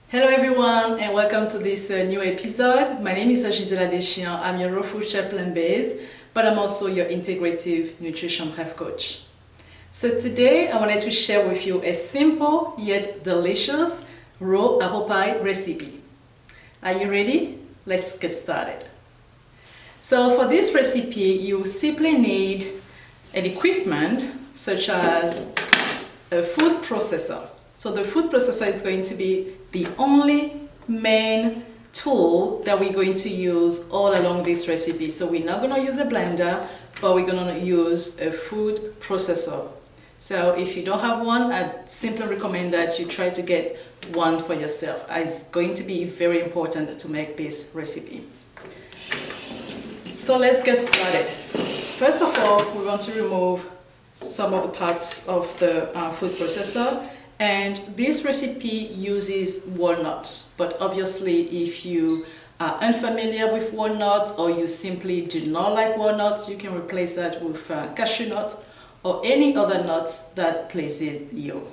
Hello everyone and welcome to this new episode. My name is Gisela Deschamps. I'm your raw food chef plant-based, but I'm also your integrative nutrition health coach. So today I wanted to share with you a simple yet delicious raw apple pie recipe. Are you ready? Let's get started. So for this recipe you simply need an equipment such as a food processor. So the food processor is going to be the only main tool that we're going to use all along this recipe. So we're not going to use a blender, but we're going to use a food processor. So if you don't have one, I simply recommend that you try to get one for yourself. It's going to be very important to make this recipe. So let's get started. First of all, we want to remove some of the parts of the food processor. And this recipe uses walnuts, but obviously if you are unfamiliar with walnuts or you simply do not like walnuts, you can replace that with cashew nuts or any other nuts that pleases you.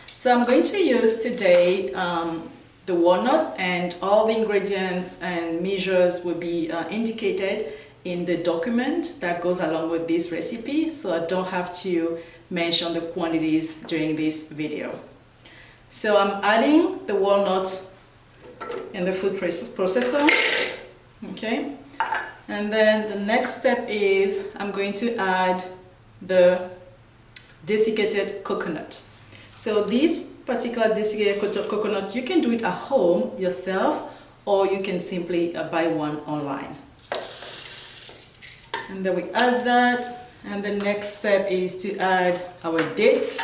So I'm going to use today the walnuts, and all the ingredients and measures will be indicated in the document that goes along with this recipe, so I don't have to mention the quantities during this video. So I'm adding the walnuts in the food processor, okay? And then the next step is I'm going to add the desiccated coconut. So this particular desiccated coconut, you can do it at home yourself, or you can simply buy one online. And then we add that. And the next step is to add our dates,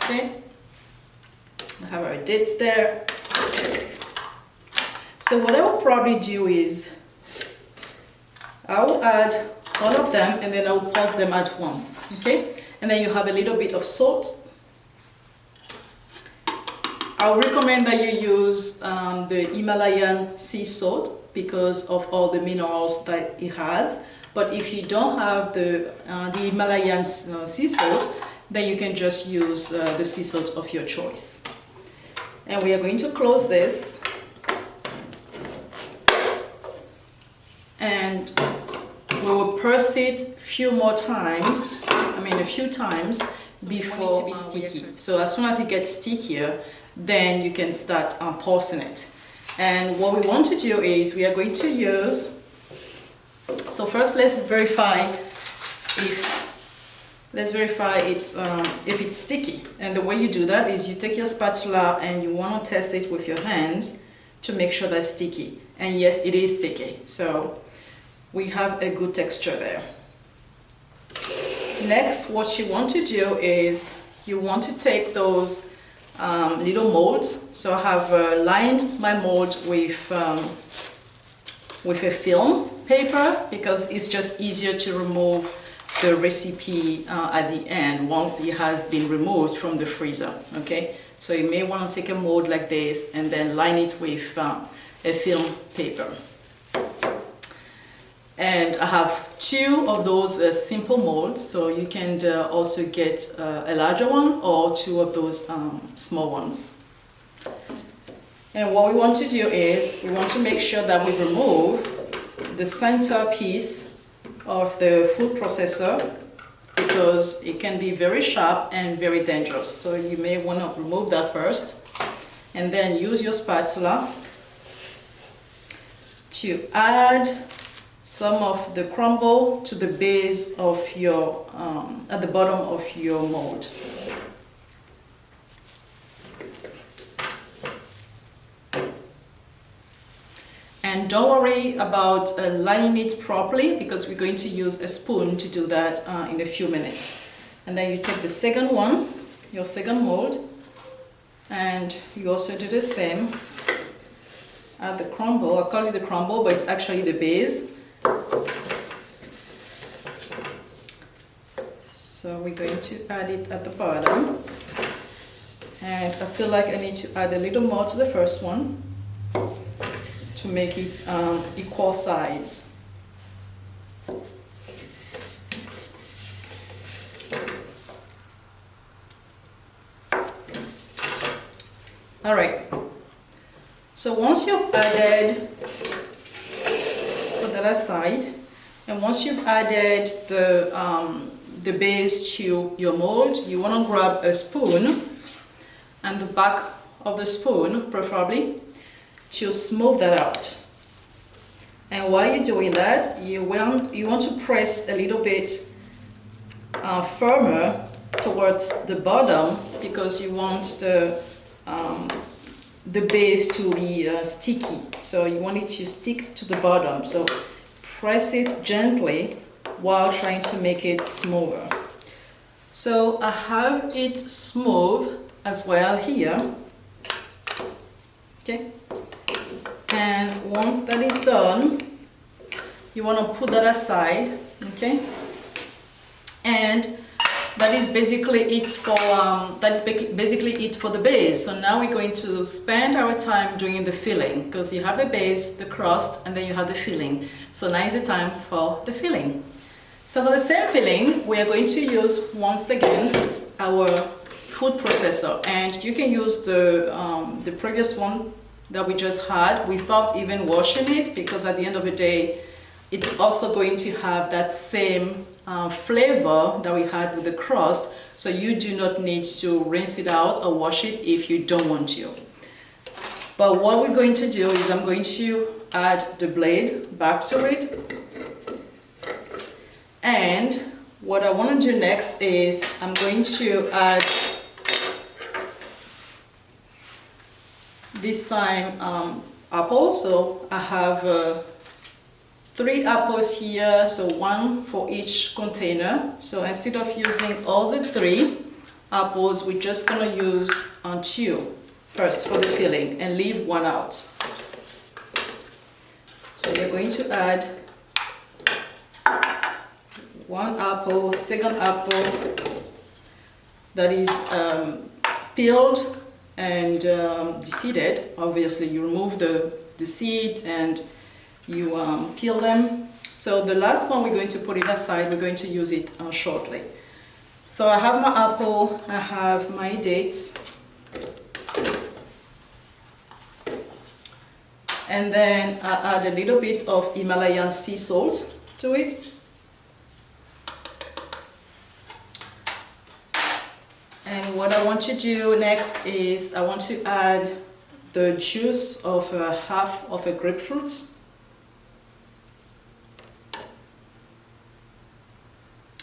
okay? I have our dates there. So what I will probably do is I will add all of them and then I will pulse them at once, okay? And then you have a little bit of salt. I would recommend that you use the Himalayan sea salt because of all the minerals that it has. But if you don't have the Himalayan sea salt, then you can just use the sea salt of your choice. And we are going to close this. And we will press it a few times before it to be sticky. So as soon as it gets stickier, then you can start pulsing it. And what we want to do is we are going to use, so first let's verify if it's sticky. And the way you do that is you take your spatula and you want to test it with your hands to make sure that's sticky. And yes, it is sticky. So we have a good texture there. Next, what you want to do is you want to take those little molds. So I have lined my mold with a film paper because it's just easier to remove the recipe at the end once it has been removed from the freezer, okay? So you may want to take a mold like this and then line it with a film paper. And I have two of those simple molds, so you can also get a larger one or two of those small ones. And what we want to do is we want to make sure that we remove the center piece of the food processor because it can be very sharp and very dangerous. So you may want to remove that first and then use your spatula to add some of the crumble to the base of your, at the bottom of your mold. And don't worry about lining it properly because we're going to use a spoon to do that in a few minutes. And then you take the second one, your second mold, and you also do the same. Add the crumble. I call it the crumble, but it's actually the base. So we're going to add it at the bottom. And I feel like I need to add a little more to the first one to make it equal size. All right. So once you've added, put that aside, and once you've added the base to your mold, you want to grab a spoon and the back of the spoon, preferably, to smooth that out. And while you're doing that, you want to press a little bit firmer towards the bottom, because you want the base to be sticky. So you want it to stick to the bottom. So press it gently while trying to make it smoother. So I have it smooth as well here. Okay. And once that is done, you want to put that aside. Okay. And that is basically it for the base. So now we're going to spend our time doing the filling, because you have the base, the crust, and then you have the filling. So now is the time for the filling. So for the same filling, we are going to use once again our food processor, and you can use the previous one that we just had without even washing it, because at the end of the day, it's also going to have that same flavor that we had with the crust, so you do not need to rinse it out or wash it if you don't want to. But what we're going to do is I'm going to add the blade back to it, and what I want to do next is I'm going to add this time apples. So I have 3 apples here, so 1 for each container. So instead of using all the 3 apples, we're just gonna use 2 first for the filling and leave 1 out. So we're going to add 1 apple, second apple that is peeled and deseeded. Obviously you remove the seeds and you peel them. So the last one, we're going to put it aside. We're going to use it shortly. So I have my apple, I have my dates, and then I add a little bit of Himalayan sea salt to it. And what I want to do next is I want to add the juice of half of a grapefruit.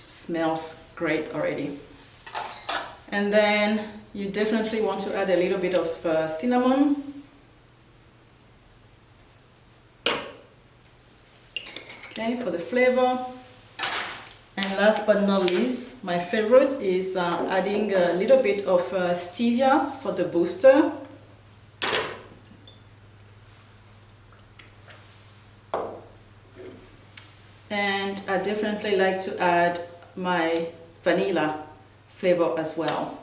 Smells great already. And then you definitely want to add a little bit of cinnamon. Okay, for the flavor. And last but not least, my favorite is adding a little bit of stevia for the booster. And I definitely like to add my vanilla flavor as well.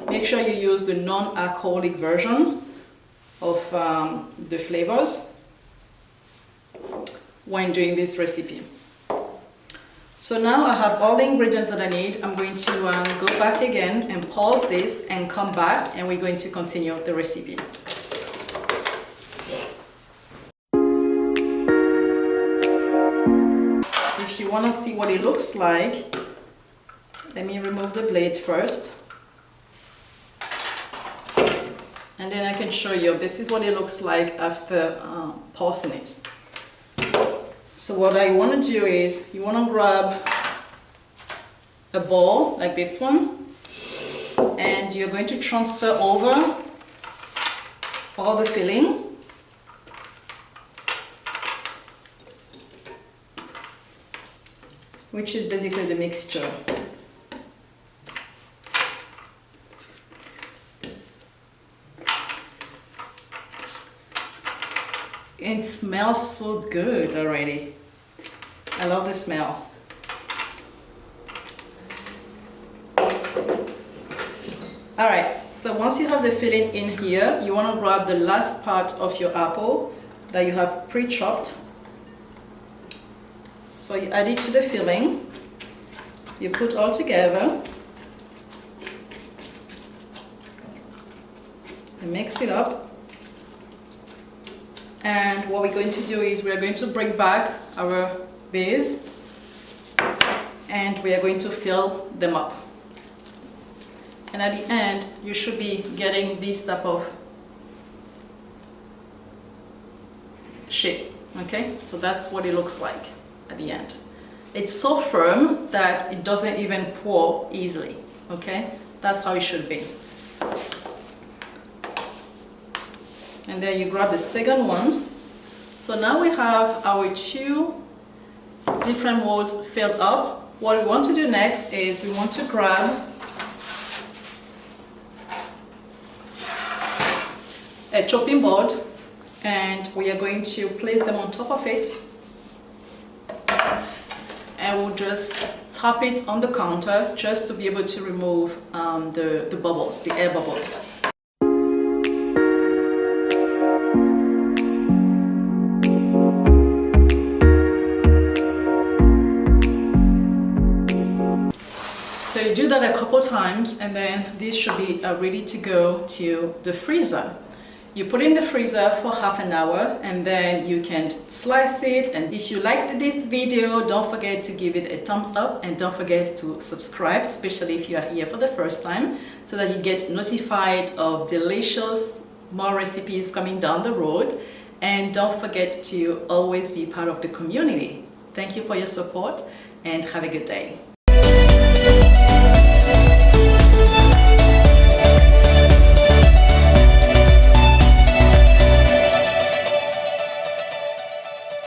Make sure you use the non-alcoholic version of the flavors when doing this recipe. So now I have all the ingredients that I need. I'm going to go back again and pause this and come back, and we're going to continue the recipe. If you want to see what it looks like, let me remove the blade first. And then I can show you, this is what it looks like after pausing it. So what I want to do is, you want to grab a bowl like this one, and you're going to transfer over all the filling. Which is basically the mixture. It smells so good already. I love the smell. Alright, so once you have the filling in here, you want to grab the last part of your apple that you have pre-chopped. So you add it to the filling, you put all together, and mix it up. And what we're going to do is we're going to bring back our base and we are going to fill them up. And at the end, you should be getting this type of shape, okay? So that's what it looks like at the end. It's so firm that it doesn't even pour easily, okay? That's how it should be. And then you grab the second one. So now we have our two different molds filled up. What we want to do next is we want to grab a chopping board and we are going to place them on top of it, and we'll just tap it on the counter just to be able to remove the bubbles, the air bubbles. So you do that a couple times and then this should be ready to go to the freezer. You put it in the freezer for half an hour and then you can slice it. And if you liked this video, don't forget to give it a thumbs up and don't forget to subscribe, especially if you are here for the first time, so that you get notified of delicious more recipes coming down the road. And don't forget to always be part of the community. Thank you for your support and have a good day.